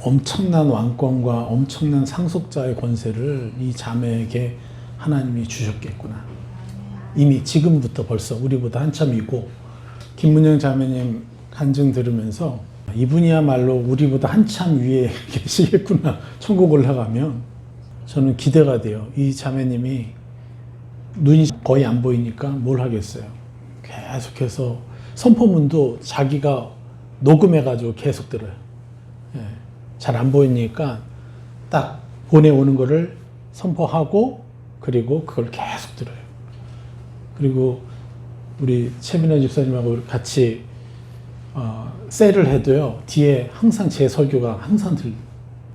엄청난 왕권과 엄청난 상속자의 권세를 이 자매에게 하나님이 주셨겠구나. 이미 지금부터 벌써 우리보다 한참이고, 김문영 자매님 간증 들으면서 이분이야말로 우리보다 한참 위에 계시겠구나. 천국 올라가면. 저는 기대가 돼요. 이 자매님이 눈이 거의 안 보이니까 뭘 하겠어요. 계속해서 선포문도 자기가 녹음해가지고 계속 들어요. 잘 안 보이니까 딱 보내오는 거를 선포하고 그리고 그걸 계속 들어요. 그리고 우리 최민아 집사님하고 같이 셀을 해도요, 뒤에 항상 제 설교가 항상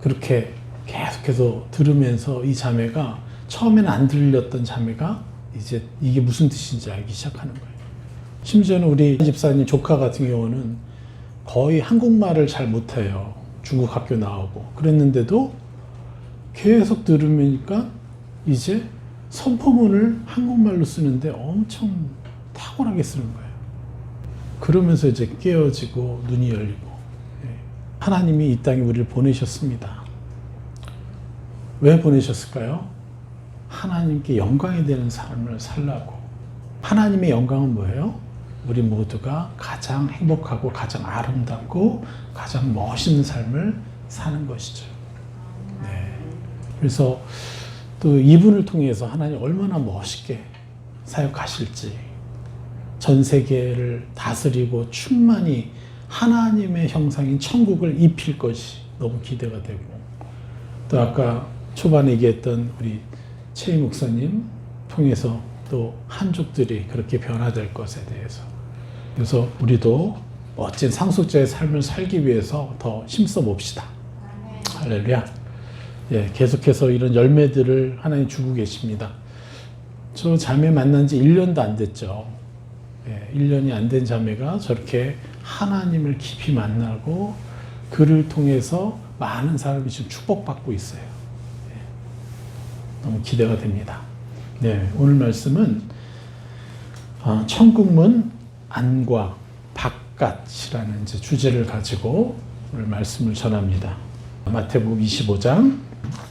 그렇게 계속해서 들으면서 이 자매가 처음에는 안 들렸던 자매가 이제 이게 무슨 뜻인지 알기 시작하는 거예요. 심지어는 우리 집사님 조카 같은 경우는 거의 한국말을 잘 못해요. 중국 학교 나오고 그랬는데도 계속 들으니까 이제 선포문을 한국말로 쓰는데 엄청 탁월하게 쓰는 거예요. 그러면서 이제 깨어지고 눈이 열리고. 하나님이 이 땅에 우리를 보내셨습니다. 왜 보내셨을까요? 하나님께 영광이 되는 삶을 살라고. 하나님의 영광은 뭐예요? 우리 모두가 가장 행복하고 가장 아름답고 가장 멋있는 삶을 사는 것이죠. 네. 그래서 또 이분을 통해서 하나님 얼마나 멋있게 사역하실지, 전 세계를 다스리고 충만히 하나님의 형상인 천국을 입힐 것이 너무 기대가 되고, 또 아까 초반에 얘기했던 우리 최희 목사님 통해서 또 한족들이 그렇게 변화될 것에 대해서, 그래서 우리도 멋진 상속자의 삶을 살기 위해서 더 힘써 봅시다. 할렐루야. 예, 계속해서 이런 열매들을 하나님 주고 계십니다. 저 자매 만난 지 1년도 안 됐죠. 예, 1년이 안 된 자매가 저렇게 하나님을 깊이 만나고 그를 통해서 많은 사람이 지금 축복받고 있어요. 예, 너무 기대가 됩니다. 네, 오늘 말씀은 천국문 안과 바깥이라는 이제 주제를 가지고 오늘 말씀을 전합니다. 마태복음 25장.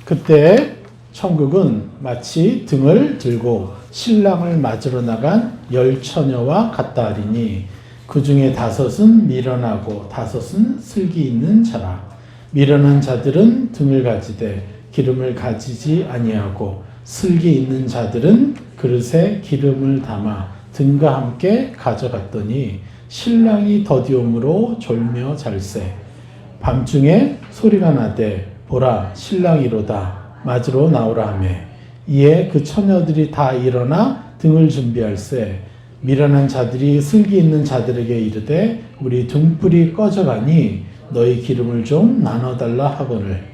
그때 천국은 마치 등을 들고 신랑을 맞으러 나간 10처녀와 같다 하리니 그 중에 5은 미련하고 5은 슬기 있는 자라. 미련한 자들은 등을 가지되 기름을 가지지 아니하고 슬기 있는 자들은 그릇에 기름을 담아 등과 함께 가져갔더니 신랑이 더디움으로 졸며 잘세. 밤중에 소리가 나되 보라 신랑이로다 맞으러 나오라 하매 이에 그 처녀들이 다 일어나 등을 준비할세. 미련한 자들이 슬기 있는 자들에게 이르되 우리 등불이 꺼져가니 너희 기름을 좀 나눠달라 하거늘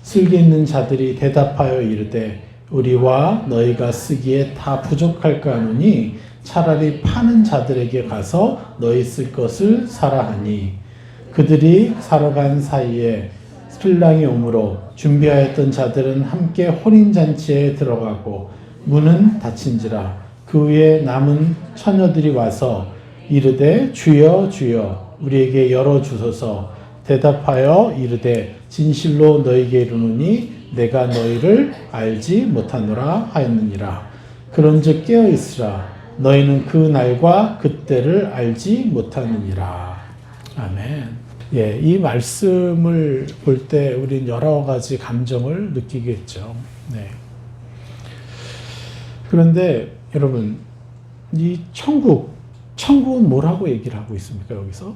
슬기 있는 자들이 대답하여 이르되 우리와 너희가 쓰기에 다 부족할까 하노니 차라리 파는 자들에게 가서 너희 쓸 것을 사라 하니 그들이 사러 간 사이에 신랑이 오므로 준비하였던 자들은 함께 혼인잔치에 들어가고 문은 닫힌지라. 그 후에 남은 처녀들이 와서 이르되 주여 주여 우리에게 열어주소서. 대답하여 이르되 진실로 너희에게 이르노니 내가 너희를 알지 못하노라 하였느니라. 그런즉 깨어있으라. 너희는 그 날과 그때를 알지 못하느니라. 아멘. 예, 이 말씀을 볼 때 우리는 여러 가지 감정을 느끼겠죠. 네. 그런데 여러분, 이 천국은 뭐라고 얘기를 하고 있습니까? 여기서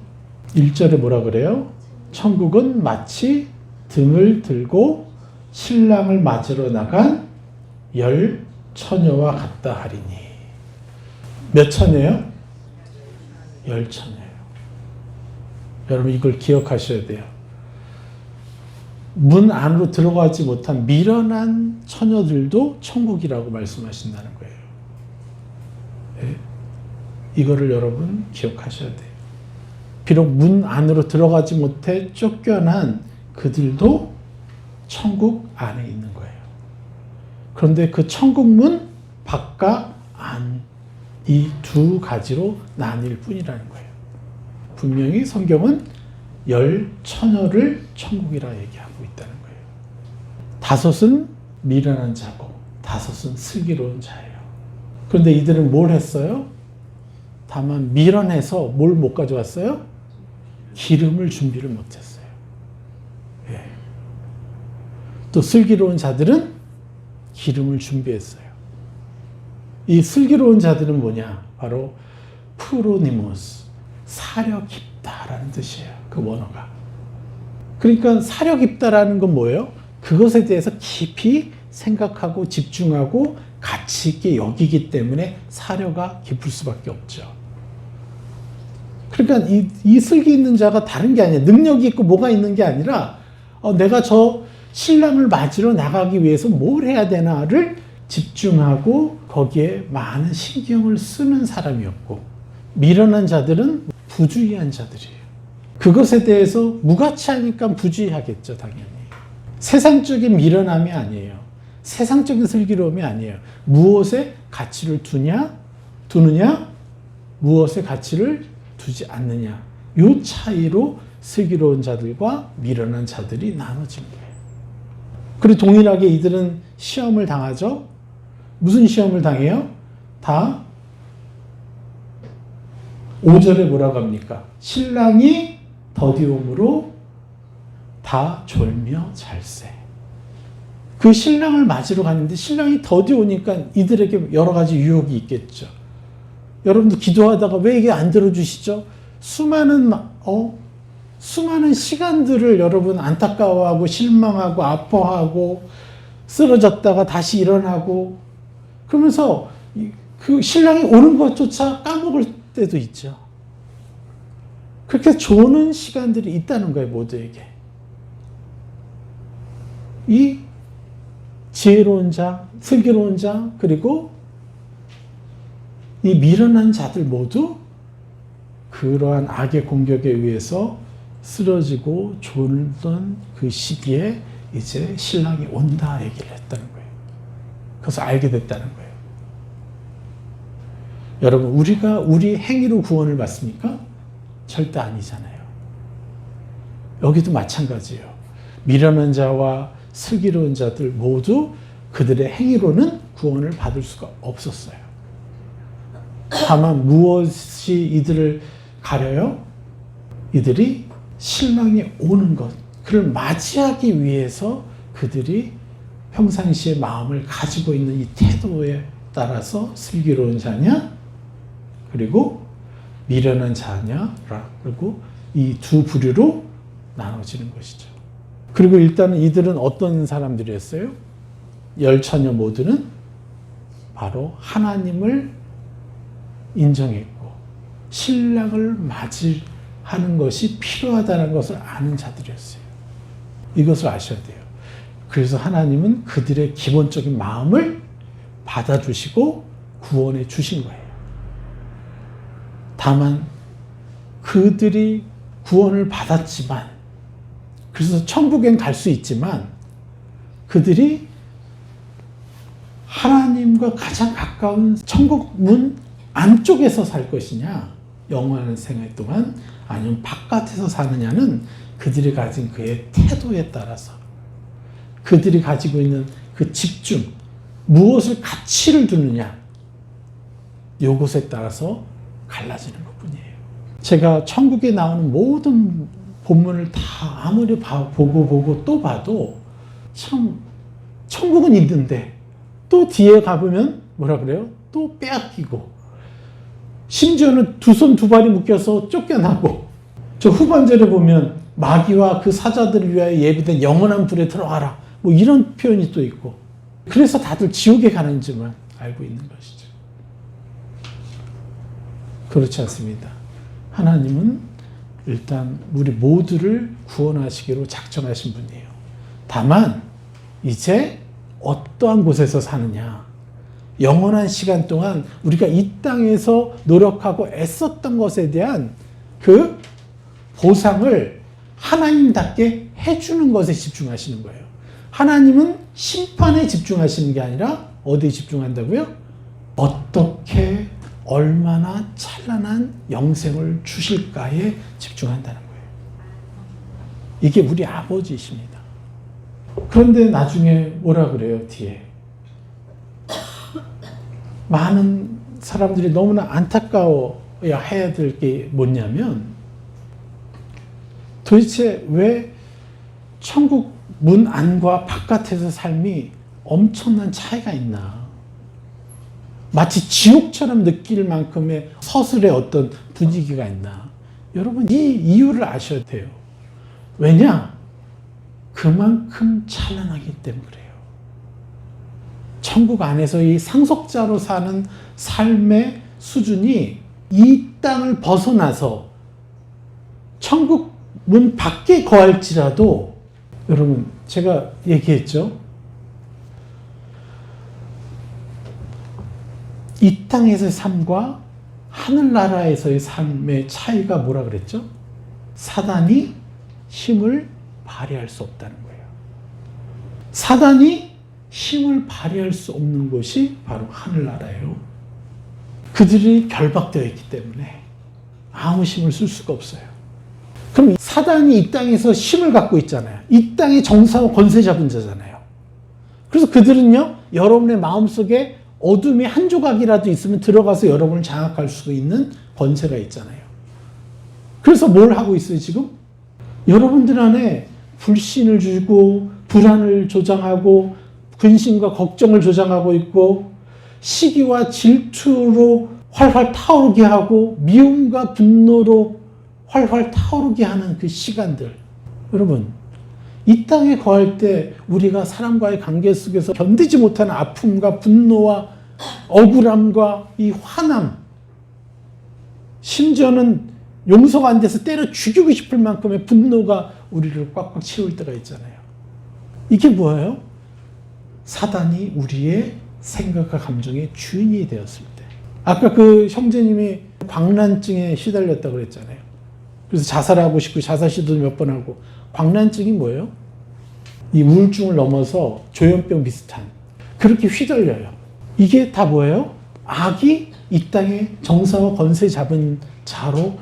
1절에 뭐라 그래요? 천국은 마치 등을 들고 신랑을 맞으러 나간 10처녀와 같다 하리니. 몇 처녀요? 10처녀예요. 여러분 이걸 기억하셔야 돼요. 문 안으로 들어가지 못한 미련한 처녀들도 천국이라고 말씀하신다는 거예요. 네? 이거를 여러분 기억하셔야 돼요. 비록 문 안으로 들어가지 못해 쫓겨난 그들도 천국 안에 있는 거예요. 그런데 그 천국 문 바깥 안 이 두 가지로 나뉠 뿐이라는 거예요. 분명히 성경은 열 처녀를 천국이라 얘기하고 있다는 거예요. 다섯은 미련한 자고 다섯은 슬기로운 자예요. 그런데 이들은 뭘 했어요? 다만 미련해서 뭘 못 가져왔어요? 기름을 준비를 못했어요. 예. 또 슬기로운 자들은 기름을 준비했어요. 이 슬기로운 자들은 뭐냐? 바로 프로니모스, 사려 깊다라는 뜻이에요. 그 원어가. 그러니까 사려 깊다라는 건 뭐예요? 그것에 대해서 깊이 생각하고 집중하고 가치 있게 여기기 때문에 사려가 깊을 수밖에 없죠. 그러니까 이 슬기 있는 자가 다른 게 아니에요. 능력이 있고 뭐가 있는 게 아니라 내가 저 신랑을 맞으러 나가기 위해서 뭘 해야 되나를 집중하고 거기에 많은 신경을 쓰는 사람이었고, 미련한 자들은 부주의한 자들이에요. 그것에 대해서 무가치하니까 부주의하겠죠, 당연히. 세상적인 미련함이 아니에요. 세상적인 슬기로움이 아니에요. 무엇에 가치를 두느냐, 무엇에 가치를 두지 않느냐. 이 차이로 슬기로운 자들과 미련한 자들이 나눠진 거예요. 그리고 동일하게 이들은 시험을 당하죠. 무슨 시험을 당해요? 다 5절에 뭐라고 합니까? 신랑이 더디움으로 다 졸며 잘세. 그 신랑을 맞으러 갔는데 신랑이 더디오니까 이들에게 여러 가지 유혹이 있겠죠. 여러분도 기도하다가 왜 이게 안 들어주시죠? 수많은 시간들을 여러분 안타까워하고 실망하고 아파하고 쓰러졌다가 다시 일어나고 그러면서 그 신랑이 오는 것조차 까먹을 때도 있죠. 그렇게 조는 시간들이 있다는 거예요, 모두에게. 이 지혜로운 자, 슬기로운 자, 그리고 이 미련한 자들 모두 그러한 악의 공격에 의해서 쓰러지고 졸던 그 시기에 이제 신랑이 온다 얘기를 했다는 거예요. 그래서 알게 됐다는 거예요. 여러분, 우리가 우리 행위로 구원을 받습니까? 절대 아니잖아요. 여기도 마찬가지예요. 미련한 자와 슬기로운 자들 모두 그들의 행위로는 구원을 받을 수가 없었어요. 다만 무엇이 이들을 가려요? 이들이 신랑이 오는 것, 그를 맞이하기 위해서 그들이 평상시에 마음을 가지고 있는 이 태도에 따라서 슬기로운 자냐, 그리고 미련한 자냐라, 그리고 이 두 부류로 나눠지는 것이죠. 그리고 일단은 이들은 어떤 사람들이었어요? 열 처녀 모두는 바로 하나님을 인정했고 신랑을 맞이하는 것이 필요하다는 것을 아는 자들이었어요. 이것을 아셔야 돼요. 그래서 하나님은 그들의 기본적인 마음을 받아주시고 구원해 주신 거예요. 다만 그들이 구원을 받았지만, 그래서 천국엔 갈 수 있지만 그들이 하나님과 가장 가까운 천국 문 안쪽에서 살 것이냐, 영원한 생애 동안, 아니면 바깥에서 사느냐는 그들이 가진 그의 태도에 따라서, 그들이 가지고 있는 그 집중, 무엇을 가치를 두느냐, 요것에 따라서 갈라지는 것뿐이에요. 제가 천국에 나오는 모든 본문을 다 아무리 보고 또 봐도 참 천국은 있는데 또 뒤에 가보면 뭐라 그래요? 또 빼앗기고, 심지어는 두 손 두 발이 묶여서 쫓겨나고, 저 후반절에 보면 마귀와 그 사자들을 위하여 예비된 영원한 불에 들어가라, 뭐 이런 표현이 또 있고, 그래서 다들 지옥에 가는 줄만 알고 있는 것이죠. 그렇지 않습니다. 하나님은 일단 우리 모두를 구원하시기로 작정하신 분이에요. 다만 이제 어떠한 곳에서 사느냐, 영원한 시간 동안 우리가 이 땅에서 노력하고 애썼던 것에 대한 그 보상을 하나님답게 해주는 것에 집중하시는 거예요. 하나님은 심판에 집중하시는 게 아니라 어디에 집중한다고요? 어떻게 얼마나 찬란한 영생을 주실까에 집중한다는 거예요. 이게 우리 아버지이십니다. 그런데 나중에 뭐라 그래요, 뒤에. 많은 사람들이 너무나 안타까워야 해야 될 게 뭐냐면, 도대체 왜 천국 문 안과 바깥에서 삶이 엄청난 차이가 있나. 마치 지옥처럼 느낄 만큼의 서술의 어떤 분위기가 있나. 여러분, 이 이유를 아셔야 돼요. 왜냐? 그만큼 찬란하기 때문에 그래요. 천국 안에서 이 상속자로 사는 삶의 수준이 이 땅을 벗어나서 천국 문 밖에 거할지라도, 여러분, 제가 얘기했죠? 이 땅에서의 삶과 하늘나라에서의 삶의 차이가 뭐라 그랬죠? 사단이 힘을 발휘할 수 없다는 거예요. 사단이 힘을 발휘할 수 없는 곳이 바로 하늘나라예요. 그들이 결박되어 있기 때문에 아무 힘을 쓸 수가 없어요. 그럼 사단이 이 땅에서 힘을 갖고 있잖아요. 이 땅의 정사와 권세 잡은 자잖아요. 그래서 그들은요, 여러분의 마음속에 어둠이 한 조각이라도 있으면 들어가서 여러분을 장악할 수 있는 권세가 있잖아요. 그래서 뭘 하고 있어요, 지금? 여러분들 안에 불신을 주고, 불안을 조장하고, 근심과 걱정을 조장하고 있고, 시기와 질투로 활활 타오르게 하고, 미움과 분노로 활활 타오르게 하는 그 시간들. 여러분, 이 땅에 거할 때 우리가 사람과의 관계 속에서 견디지 못하는 아픔과 분노와 억울함과 이 화남, 심지어는 용서가 안 돼서 때려 죽이고 싶을 만큼의 분노가 우리를 꽉꽉 채울 때가 있잖아요. 이게 뭐예요? 사단이 우리의 생각과 감정의 주인이 되었을 때. 아까 그 형제님이 광란증에 시달렸다고 그랬잖아요. 그래서 자살하고 싶고 자살 시도도 몇 번 하고. 광란증이 뭐예요? 이 우울증을 넘어서 조현병 비슷한, 그렇게 휘둘려요. 이게 다 뭐예요? 악이 이 땅에 정사와 권세 잡은 자로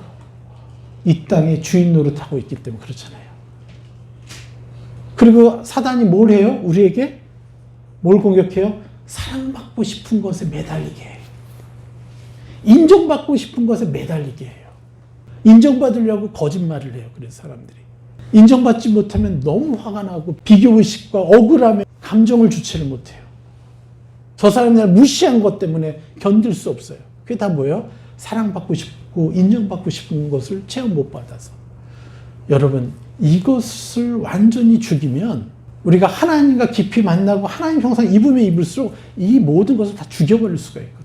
이 땅의 주인 노릇하고 있기 때문에 그렇잖아요. 그리고 사단이 뭘 해요? 우리에게 뭘 공격해요? 사랑받고 싶은 것에 매달리게 해요. 인정받고 싶은 것에 매달리게 해요. 인정받으려고 거짓말을 해요. 그래서 사람들이 인정받지 못하면 너무 화가 나고 비교의식과 억울함에 감정을 주체를 못해요. 저 사람이 날 무시한 것 때문에 견딜 수 없어요. 그게 다 뭐예요? 사랑받고 싶고 인정받고 싶은 것을 체험 못 받아서. 여러분, 이것을 완전히 죽이면 우리가 하나님과 깊이 만나고 하나님 형상 입으면 입을수록 이 모든 것을 다 죽여버릴 수가 있거든요.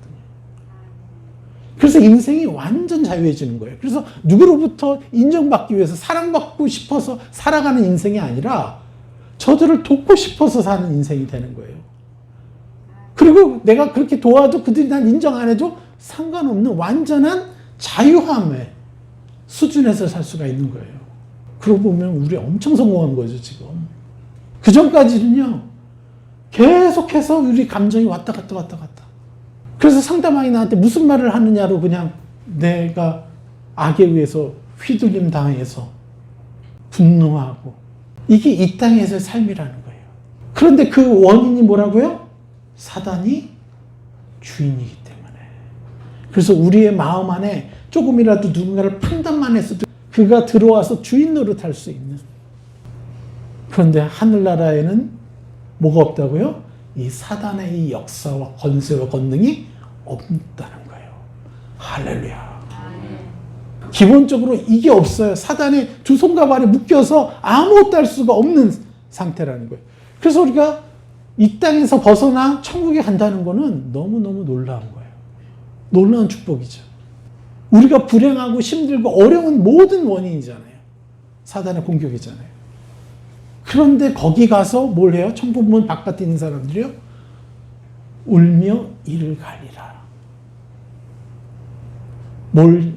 그래서 인생이 완전 자유해지는 거예요. 그래서 누구로부터 인정받기 위해서 사랑받고 싶어서 살아가는 인생이 아니라 저들을 돕고 싶어서 사는 인생이 되는 거예요. 그리고 내가 그렇게 도와도 그들이 난 인정 안 해도 상관없는 완전한 자유함의 수준에서 살 수가 있는 거예요. 그러고 보면 우리 엄청 성공한 거죠, 지금. 그 전까지는요, 계속해서 우리 감정이 왔다 갔다 왔다 갔다. 그래서 상대방이 나한테 무슨 말을 하느냐로 그냥 내가 악에 의해서 휘둘림 당해서 분노하고, 이게 이 땅에서의 삶이라는 거예요. 그런데 그 원인이 뭐라고요? 사단이 주인이기 때문에. 그래서 우리의 마음 안에 조금이라도 누군가를 판단만 했어도 그가 들어와서 주인 노릇할 수 있는. 그런데 하늘나라에는 뭐가 없다고요? 이 사단의 이 역사와 권세와 권능이 없다는 거예요. 할렐루야. 기본적으로 이게 없어요. 사단의 두 손과 발에 묶여서 아무것도 할 수가 없는 상태라는 거예요. 그래서 우리가 이 땅에서 벗어나 천국에 간다는 거는 너무너무 놀라운 거예요. 놀라운 축복이죠. 우리가 불행하고 힘들고 어려운 모든 원인이잖아요. 사단의 공격이잖아요. 그런데 거기 가서 뭘 해요? 천국문 바깥에 있는 사람들이요? 울며 이를 갈리라. 뭘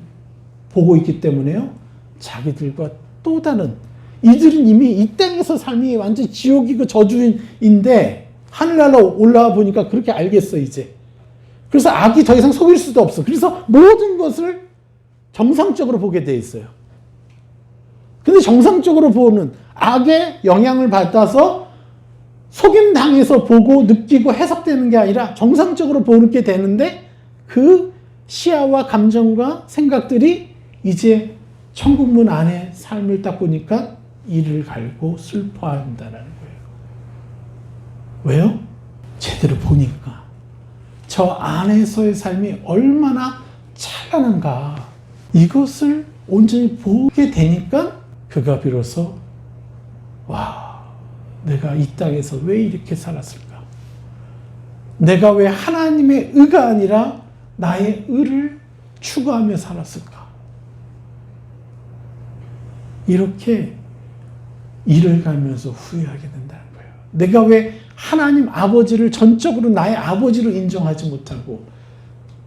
보고 있기 때문에요? 자기들과 또 다른, 이들은 이미 이 땅에서 삶이 완전 지옥이고 저주인데 하늘나라 올라와 보니까 그렇게 알겠어, 이제. 그래서 악이 더 이상 속일 수도 없어. 그래서 모든 것을 정상적으로 보게 돼 있어요. 근데 정상적으로 보는 악의 영향을 받아서 속임당해서 보고 느끼고 해석되는 게 아니라 정상적으로 보게 되는데 그 시야와 감정과 생각들이 이제 천국문 안에 삶을 딱 보니까 이를 갈고 슬퍼한다는 거예요. 왜요? 제대로 보니까 저 안에서의 삶이 얼마나 찬란한가 이것을 온전히 보게 되니까 그가 비로소 와, 내가 이 땅에서 왜 이렇게 살았을까? 내가 왜 하나님의 의가 아니라 나의 의를 추구하며 살았을까? 이렇게 일을 가면서 후회하게 된다는 거예요. 내가 왜 하나님 아버지를 전적으로 나의 아버지로 인정하지 못하고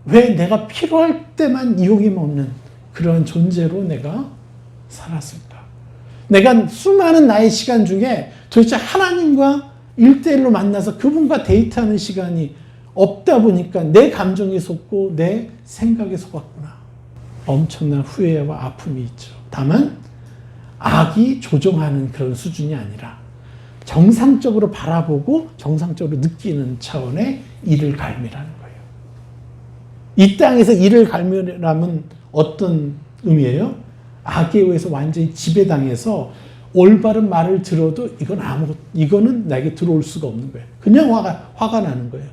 왜 내가 필요할 때만 이용이 없는 그런 존재로 내가 살았을까? 내가 수많은 나의 시간 중에 도대체 하나님과 1대1로 만나서 그분과 데이트하는 시간이 없다 보니까 내 감정에 속고 내 생각에 속았구나. 엄청난 후회와 아픔이 있죠. 다만 악이 조종하는 그런 수준이 아니라 정상적으로 바라보고 정상적으로 느끼는 차원의 이를 갈미라는 거예요. 이 땅에서 이를 갈미라면 어떤 의미예요? 악에 의해서 완전히 지배당해서 올바른 말을 들어도 이거는 나에게 들어올 수가 없는 거예요. 그냥 화가 나는 거예요.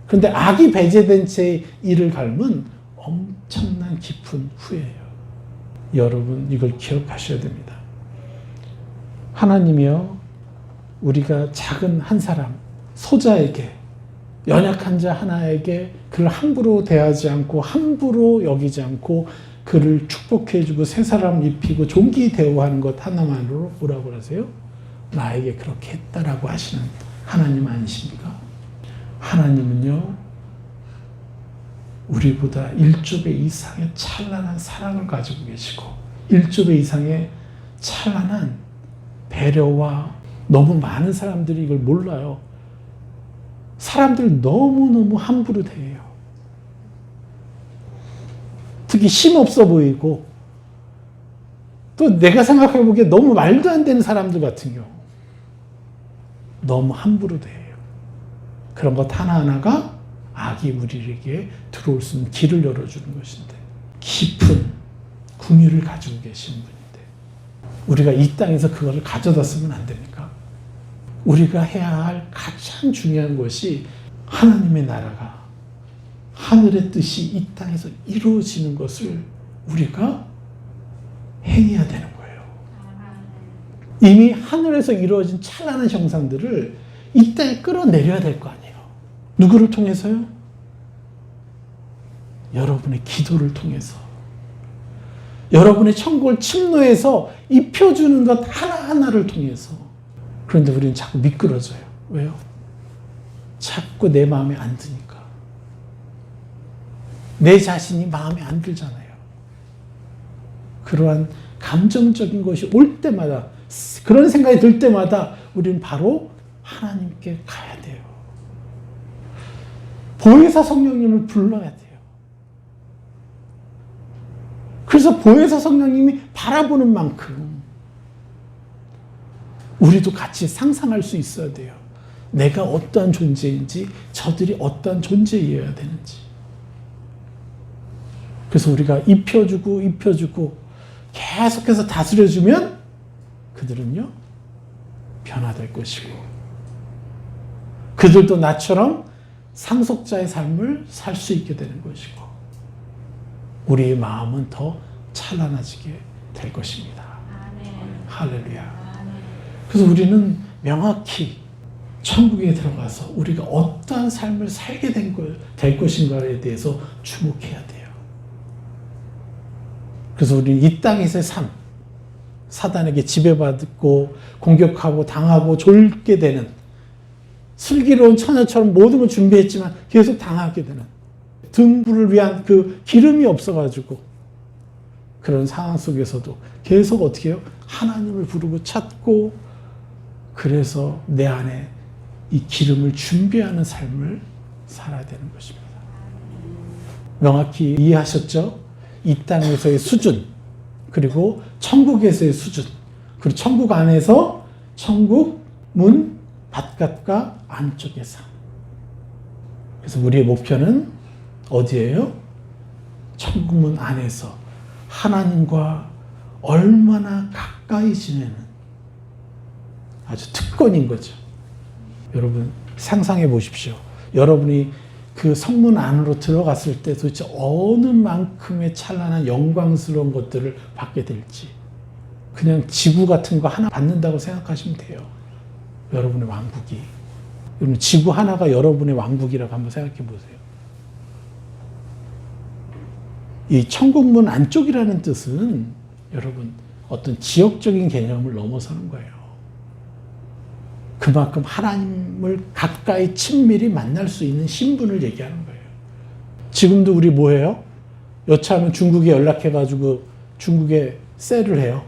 그런데 악이 배제된 채 이를 갈면 엄청난 깊은 후회예요. 여러분 이걸 기억하셔야 됩니다. 하나님이요, 우리가 작은 한 사람, 소자에게, 연약한 자 하나에게 그를 함부로 대하지 않고 함부로 여기지 않고 그를 축복해주고 새 사람 입히고 존귀 대우하는 것 하나만으로 뭐라고 하세요? 나에게 그렇게 했다라고 하시는 하나님 아니십니까? 하나님은요, 우리보다 1조 배 이상의 찬란한 사랑을 가지고 계시고 1조 배 이상의 찬란한 배려와 너무 많은 사람들이 이걸 몰라요. 사람들 너무너무 함부로 대해요. 특히 힘없어 보이고 또 내가 생각해보기에 너무 말도 안 되는 사람들 같은 경우 너무 함부로 대해요. 그런 것 하나하나가 악이 우리에게 들어올 수 있는 길을 열어주는 것인데 깊은 궁유를 가지고 계신 분인데 우리가 이 땅에서 그것을 가져다 쓰면 안 됩니까? 우리가 해야 할 가장 중요한 것이 하나님의 나라가 하늘의 뜻이 이 땅에서 이루어지는 것을 우리가 행해야 되는 거예요. 이미 하늘에서 이루어진 찬란한 형상들을 이 땅에 끌어내려야 될 거 아니에요. 누구를 통해서요? 여러분의 기도를 통해서. 여러분의 천국을 침노해서 입혀주는 것 하나하나를 통해서. 그런데 우리는 자꾸 미끄러져요. 왜요? 자꾸 내 마음에 안 드니까. 내 자신이 마음에 안 들잖아요. 그러한 감정적인 것이 올 때마다, 그런 생각이 들 때마다 우리는 바로 하나님께 가야 돼요. 보혜사 성령님을 불러야 돼요. 그래서 보혜사 성령님이 바라보는 만큼 우리도 같이 상상할 수 있어야 돼요. 내가 어떠한 존재인지, 저들이 어떠한 존재이어야 되는지. 그래서 우리가 입혀주고 계속해서 다스려주면 그들은요, 변화될 것이고 그들도 나처럼 상속자의 삶을 살 수 있게 되는 것이고 우리의 마음은 더 찬란해지게 될 것입니다. 아멘. 할렐루야. 아멘. 그래서 우리는 명확히 천국에 들어가서 우리가 어떠한 삶을 살게 될 것인가에 대해서 주목해야 돼요. 그래서 우리는 이 땅에서의 삶, 사단에게 지배받고 공격하고 당하고 졸게 되는 슬기로운 처녀처럼 모든 걸 준비했지만 계속 당하게 되는 등불을 위한 그 기름이 없어가지고 그런 상황 속에서도 계속 어떻게 해요? 하나님을 부르고 찾고 그래서 내 안에 이 기름을 준비하는 삶을 살아야 되는 것입니다. 명확히 이해하셨죠? 이 땅에서의 수준 그리고 천국에서의 수준, 그리고 천국 안에서 천국 문 바깥과 안쪽의 삶. 그래서 우리의 목표는 어디예요? 천국 문 안에서 하나님과 얼마나 가까이 지내는 아주 특권인 거죠. 여러분 상상해 보십시오. 여러분이 그 성문 안으로 들어갔을 때 도대체 어느 만큼의 찬란한 영광스러운 것들을 받게 될지. 그냥 지구 같은 거 하나 받는다고 생각하시면 돼요. 여러분의 왕국이. 여러분 지구 하나가 여러분의 왕국이라고 한번 생각해 보세요. 이 천국문 안쪽이라는 뜻은 여러분 어떤 지역적인 개념을 넘어서는 거예요. 그만큼 하나님을 가까이 친밀히 만날 수 있는 신분을 얘기하는 거예요. 지금도 우리 뭐해요? 여차하면 중국에 연락해가지고 중국에 셀을 해요.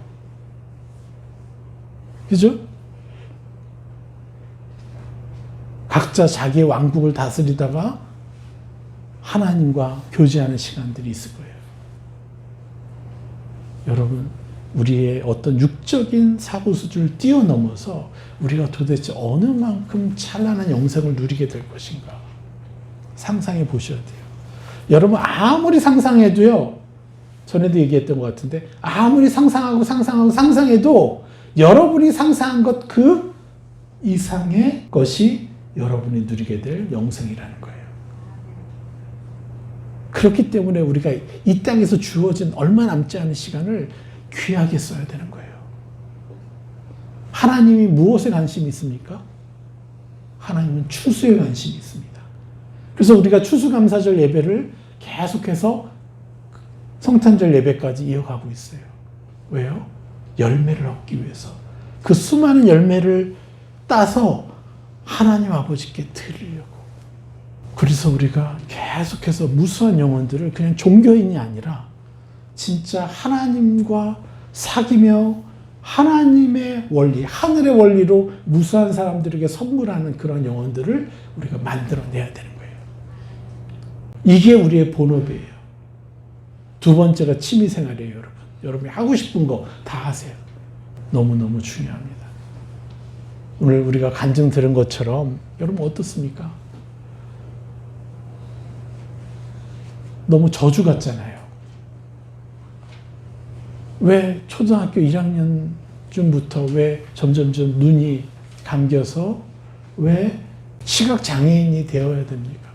그죠? 각자 자기의 왕국을 다스리다가 하나님과 교제하는 시간들이 있을 거예요. 여러분, 우리의 어떤 육적인 사고 수준을 뛰어넘어서 우리가 도대체 어느 만큼 찬란한 영생을 누리게 될 것인가 상상해 보셔야 돼요. 여러분 아무리 상상해도요, 전에도 얘기했던 것 같은데 아무리 상상해도 여러분이 상상한 것 그 이상의 것이 여러분이 누리게 될 영생이라는 거예요. 그렇기 때문에 우리가 이 땅에서 주어진 얼마 남지 않은 시간을 귀하게 써야 되는 거예요. 하나님이 무엇에 관심이 있습니까? 하나님은 추수에 관심이 있습니다. 그래서 우리가 추수감사절 예배를 계속해서 성탄절 예배까지 이어가고 있어요. 왜요? 열매를 얻기 위해서. 그 수많은 열매를 따서 하나님 아버지께 드리려고. 그래서 우리가 계속해서 무수한 영혼들을 그냥 종교인이 아니라 진짜 하나님과 사귀며 하나님의 원리, 하늘의 원리로 무수한 사람들에게 선물하는 그런 영혼들을 우리가 만들어내야 되는 거예요. 이게 우리의 본업이에요. 두 번째가 취미생활이에요, 여러분. 여러분이 하고 싶은 거 다 하세요. 너무너무 중요합니다. 오늘 우리가 간증 들은 것처럼 여러분 어떻습니까? 너무 저주 같잖아요. 왜 초등학교 1학년쯤부터 왜 점점점 눈이 감겨서 왜 시각장애인이 되어야 됩니까?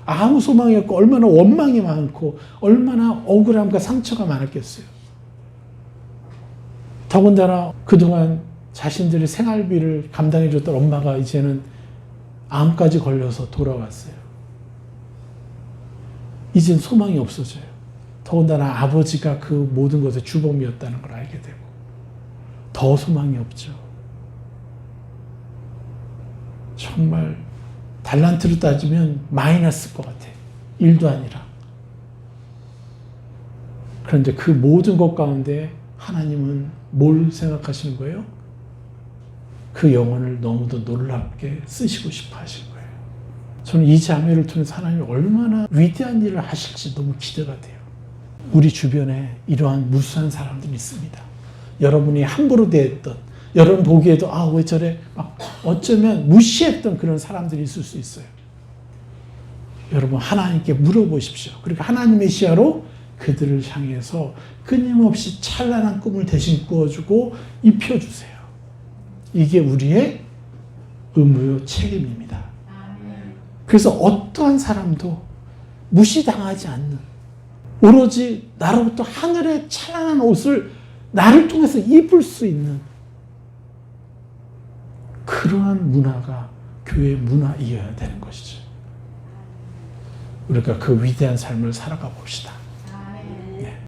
아무 소망이 없고 얼마나 원망이 많고 얼마나 억울함과 상처가 많았겠어요. 더군다나 그동안 자신들의 생활비를 감당해줬던 엄마가 이제는 암까지 걸려서 돌아왔어요. 이젠 소망이 없어져요. 더군다나 아버지가 그 모든 것의 주범이었다는 걸 알게 되고 더 소망이 없죠. 정말 달란트로 따지면 마이너스일 것 같아요. 일도 아니라. 그런데 그 모든 것 가운데 하나님은 뭘 생각하시는 거예요? 그 영혼을 너무도 놀랍게 쓰시고 싶어 하신 거예요. 저는 이 자매를 통해서 하나님이 얼마나 위대한 일을 하실지 너무 기대가 돼요. 우리 주변에 이러한 무수한 사람들이 있습니다. 여러분이 함부로 대했던, 여러분 보기에도 왜 저래 막 어쩌면 무시했던 그런 사람들이 있을 수 있어요. 여러분 하나님께 물어보십시오. 그리고 하나님의 시야로 그들을 향해서 끊임없이 찬란한 꿈을 대신 꾸어주고 입혀주세요. 이게 우리의 의무요 책임입니다. 그래서 어떠한 사람도 무시당하지 않는, 오로지 나로부터 하늘의 찬란한 옷을 나를 통해서 입을 수 있는 그러한 문화가 교회의 문화이어야 되는 것이죠. 우리가 그 위대한 삶을 살아가 봅시다.